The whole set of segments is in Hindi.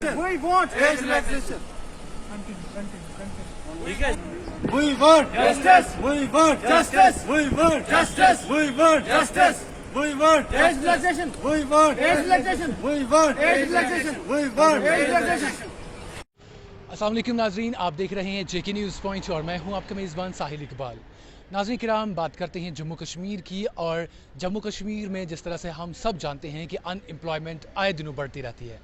We want age relaxation. We want Justice. We want Justice. We want Justice. We want Justice. We want Age relaxation. We want Age relaxation. We want Age relaxation. We want Age relaxation. अस्सलाम वालेकुम नाजरीन, आप देख रहे हैं जेके न्यूज़ पॉइंट और मैं हूं आपका मेज़बान साहिल इकबाल। नाज़रीन किराम, बात करते हैं जम्मू कश्मीर की। और जम्मू कश्मीर में जिस तरह से हम सब जानते हैं कि अनएम्प्लॉयमेंट आए दिनों बढ़ती रहती है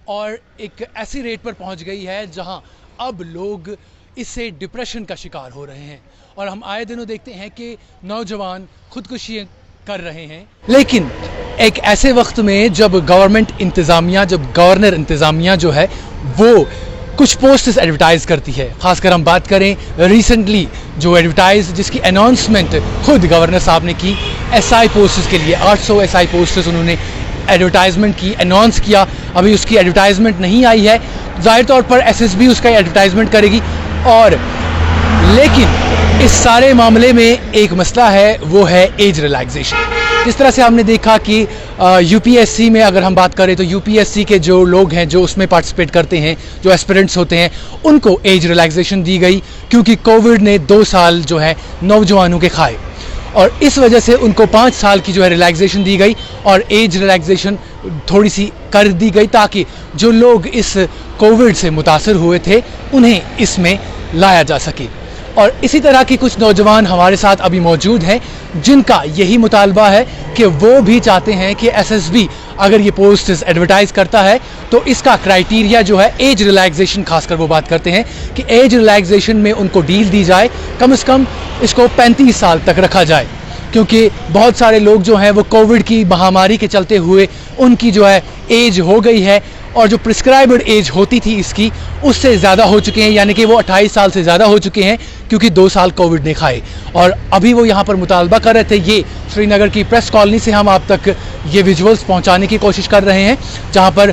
और एक ऐसी रेट पर पहुंच गई है जहां अब लोग इससे डिप्रेशन का शिकार हो रहे हैं और हम आए दिनों देखते हैं कि नौजवान खुदकुशी कर रहे हैं। लेकिन एक ऐसे वक्त में जब गवर्नमेंट इंतज़ामिया, जब गवर्नर इंतज़ामिया जो है वो कुछ पोस्ट्स एडवर्टाइज़ करती है, खासकर हम बात करें रिसेंटली जो एडवर्टाइज जिसकी अनाउंसमेंट खुद गवर्नर साहब ने की एसआई पोस्ट्स के लिए 800 एसआई पोस्ट्स उन्होंने एडवर्टाइजमेंट की, अनाउंस किया। अभी उसकी एडवर्टाइजमेंट नहीं आई है, जाहिर तौर पर एसएसबी उसका एडवर्टाइजमेंट करेगी। और लेकिन इस सारे मामले में एक मसला है, वो है एज रिलैक्सेशन। जिस तरह से हमने देखा कि यूपीएससी में अगर हम बात करें तो यूपीएससी के जो लोग हैं जो उसमें पार्टिसिपेट करते हैं, जो एस्पिरेंट्स होते हैं, उनको एज रिलैक्सेशन दी गई क्योंकि कोविड ने 2 साल जो है नौजवानों के खाए और इस वजह से उनको 5 साल की जो है रिलैक्सेशन दी गई और एज रिलैक्सेशन थोड़ी सी कर दी गई ताकि जो लोग इस कोविड से मुतासर हुए थे उन्हें इसमें लाया जा सके। और इसी तरह के कुछ नौजवान हमारे साथ अभी मौजूद हैं जिनका यही मुतालबा है कि वो भी चाहते हैं कि एसएसबी अगर ये पोस्ट्स एडवर्टाइज़ करता है तो इसका क्राइटेरिया जो है एज रिलैक्सेशन, खासकर वो बात करते हैं कि एज रिलैक्सेशन में उनको डील दी जाए, कम से कम इसको 35 साल तक रखा जाए क्योंकि बहुत सारे लोग जो हैं वो कोविड की महामारी के चलते हुए उनकी जो है एज हो गई है और जो प्रिस्क्राइब्ड एज होती थी इसकी उससे ज़्यादा हो चुके हैं, यानी कि वो 28 साल से ज़्यादा हो चुके हैं क्योंकि 2 साल कोविड ने खाए। और अभी वो यहाँ पर मुतालबा कर रहे थे, ये श्रीनगर की प्रेस कॉलोनी से हम आप तक ये विजुअल्स पहुँचाने की कोशिश कर रहे हैं जहाँ पर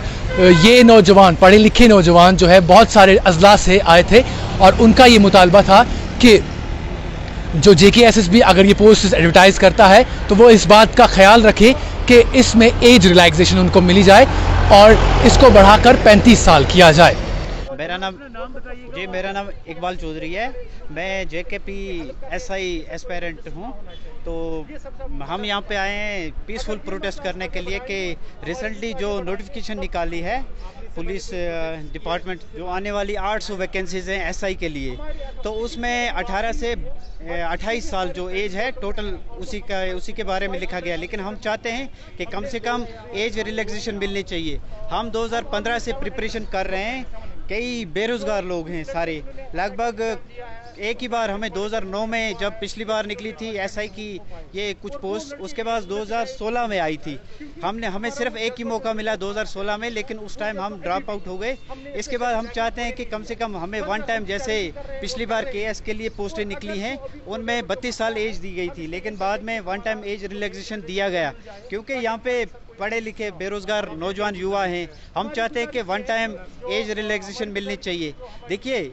ये नौजवान, पढ़े लिखे नौजवान जो है बहुत सारे अजला से आए थे और उनका ये मुतालबा था कि जो जेकेएसएसबी अगर ये पोस्ट एडवर्टाइज़ करता है तो वो इस बात का ख्याल रखे कि इसमें एज रिलैक्सेशन उनको मिली जाए और इसको बढ़ाकर 35 साल किया जाए। मेरा नाम इकबाल चौधरी है। मैं जेकेपी एसआई एस्पायरेंट हूँ। तो हम यहाँ पे आए हैं पीसफुल प्रोटेस्ट करने के लिए कि रिसेंटली जो नोटिफिकेशन निकाली है पुलिस डिपार्टमेंट, जो आने वाली 800 वैकेंसीज हैं एसआई के लिए, तो उसमें 18 से 28 साल जो एज है टोटल उसी के बारे में लिखा गया। लेकिन हम चाहते हैं कि कम से कम एज रिलैक्सेशन मिलनी चाहिए। हम 2015 से प्रिपरेशन कर रहे हैं, कई बेरोज़गार लोग हैं सारे। लगभग एक ही बार हमें 2009 में जब पिछली बार निकली थी एसआई की ये कुछ पोस्ट, उसके बाद 2016 में आई थी। हमें सिर्फ एक ही मौका मिला 2016 में, लेकिन उस टाइम हम ड्रॉप आउट हो गए। इसके बाद हम चाहते हैं कि कम से कम हमें वन टाइम, जैसे पिछली बार केएस के लिए पोस्टें निकली हैं उनमें 32 साल एज दी गई थी, लेकिन बाद में वन टाइम एज रिलैक्सेशन दिया गया क्योंकि यहाँ पे पढ़े लिखे बेरोज़गार नौजवान युवा हैं। हम चाहते हैं कि वन टाइम एज रिलैक्सेशन मिलनी चाहिए। देखिए,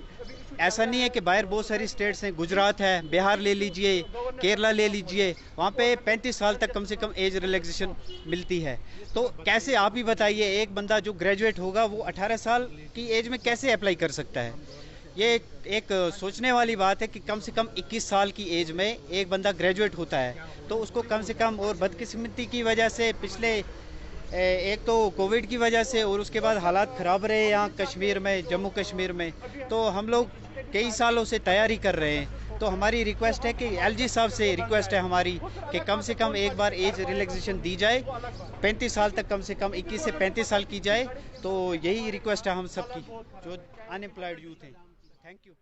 ऐसा नहीं है कि बाहर बहुत सारी स्टेट्स हैं, गुजरात है, बिहार ले लीजिए, केरला ले लीजिए, वहाँ पे 35 साल तक कम से कम एज रिलैक्सेशन मिलती है। तो कैसे, आप ही बताइए, एक बंदा जो ग्रेजुएट होगा वो 18 साल की एज में कैसे अप्लाई कर सकता है? ये एक सोचने वाली बात है कि कम से कम 21 साल की एज में एक बंदा ग्रेजुएट होता है तो उसको कम से कम, और बदकिस्मती की वजह से पिछले एक तो कोविड की वजह से और उसके बाद हालात ख़राब रहे यहाँ कश्मीर में, जम्मू कश्मीर में, तो हम लोग कई सालों से तैयारी कर रहे हैं। तो हमारी रिक्वेस्ट है कि एलजी साहब से रिक्वेस्ट है हमारी कि कम से कम एक बार एज रिलैक्सेशन दी जाए, 35 साल तक कम से कम 21 से 35 साल की जाए। तो यही रिक्वेस्ट है हम सबकी जो अनएम्प्लॉयड यूथ हैं। Thank you.